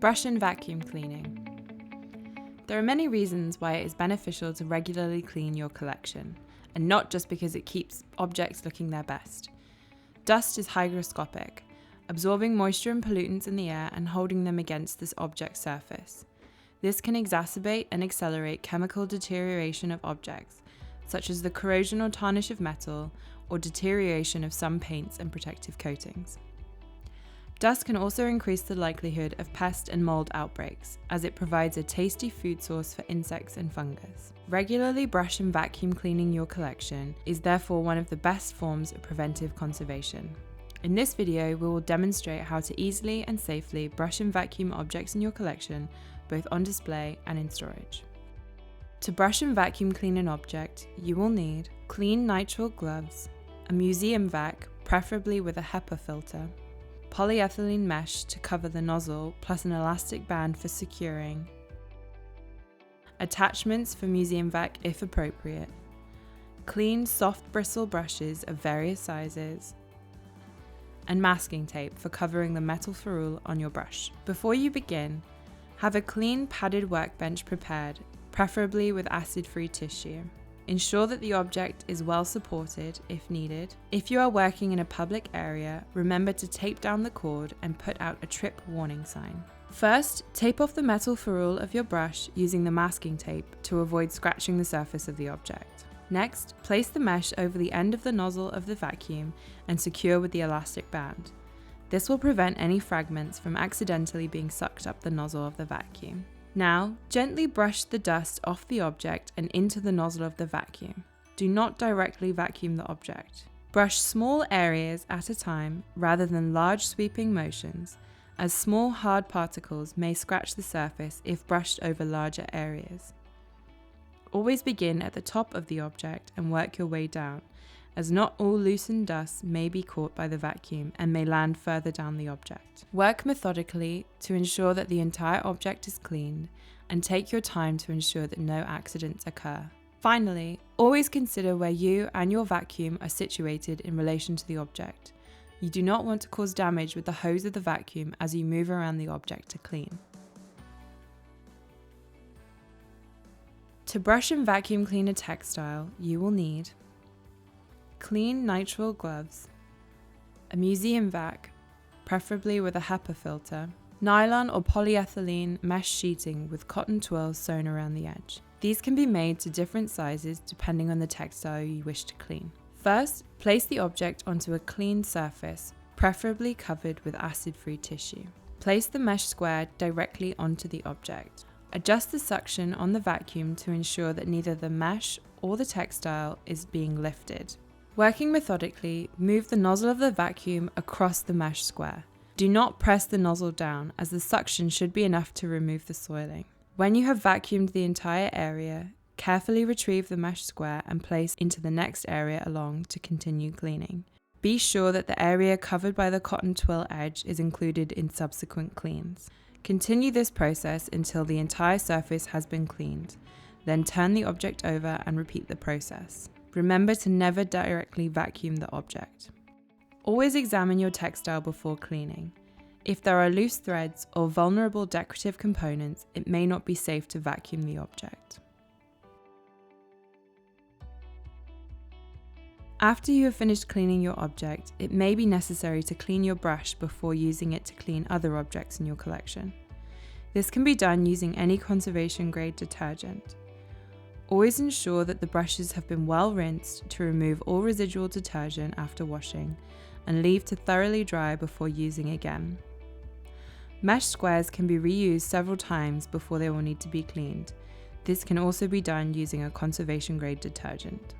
Brush and vacuum cleaning. There are many reasons why it is beneficial to regularly clean your collection, and not just because it keeps objects looking their best. Dust is hygroscopic, absorbing moisture and pollutants in the air and holding them against this object's surface. This can exacerbate and accelerate chemical deterioration of objects, such as the corrosion or tarnish of metal, or deterioration of some paints and protective coatings. Dust can also increase the likelihood of pest and mold outbreaks, as it provides a tasty food source for insects and fungus. Regularly brush and vacuum cleaning your collection is therefore one of the best forms of preventive conservation. In this video, we will demonstrate how to easily and safely brush and vacuum objects in your collection, both on display and in storage. To brush and vacuum clean an object, you will need clean nitrile gloves, a museum vac, preferably with a HEPA filter, polyethylene mesh to cover the nozzle plus an elastic band for securing, attachments for museum vac if appropriate, clean soft bristle brushes of various sizes, and masking tape for covering the metal ferrule on your brush. Before you begin, have a clean padded workbench prepared, preferably with acid-free tissue. Ensure that the object is well supported if needed. If you are working in a public area, remember to tape down the cord and put out a trip warning sign. First, tape off the metal ferrule of your brush using the masking tape to avoid scratching the surface of the object. Next, place the mesh over the end of the nozzle of the vacuum and secure with the elastic band. This will prevent any fragments from accidentally being sucked up the nozzle of the vacuum. Now, gently brush the dust off the object and into the nozzle of the vacuum. Do not directly vacuum the object. Brush small areas at a time rather than large sweeping motions, as small hard particles may scratch the surface if brushed over larger areas. Always begin at the top of the object and work your way down, as not all loosened dust may be caught by the vacuum and may land further down the object. Work methodically to ensure that the entire object is cleaned, and take your time to ensure that no accidents occur. Finally, always consider where you and your vacuum are situated in relation to the object. You do not want to cause damage with the hose of the vacuum as you move around the object to clean. To brush and vacuum clean a textile, you will need clean nitrile gloves, a museum vac, preferably with a HEPA filter, nylon or polyethylene mesh sheeting with cotton twills sewn around the edge. These can be made to different sizes depending on the textile you wish to clean. First, place the object onto a clean surface, preferably covered with acid-free tissue. Place the mesh square directly onto the object. Adjust the suction on the vacuum to ensure that neither the mesh or the textile is being lifted. Working methodically, move the nozzle of the vacuum across the mesh square. Do not press the nozzle down, as the suction should be enough to remove the soiling. When you have vacuumed the entire area, carefully retrieve the mesh square and place into the next area along to continue cleaning. Be sure that the area covered by the cotton twill edge is included in subsequent cleans. Continue this process until the entire surface has been cleaned. Then turn the object over and repeat the process. Remember to never directly vacuum the object. Always examine your textile before cleaning. If there are loose threads or vulnerable decorative components, it may not be safe to vacuum the object. After you have finished cleaning your object, it may be necessary to clean your brush before using it to clean other objects in your collection. This can be done using any conservation-grade detergent. Always ensure that the brushes have been well rinsed to remove all residual detergent after washing, and leave to thoroughly dry before using again. Mesh squares can be reused several times before they will need to be cleaned. This can also be done using a conservation-grade detergent.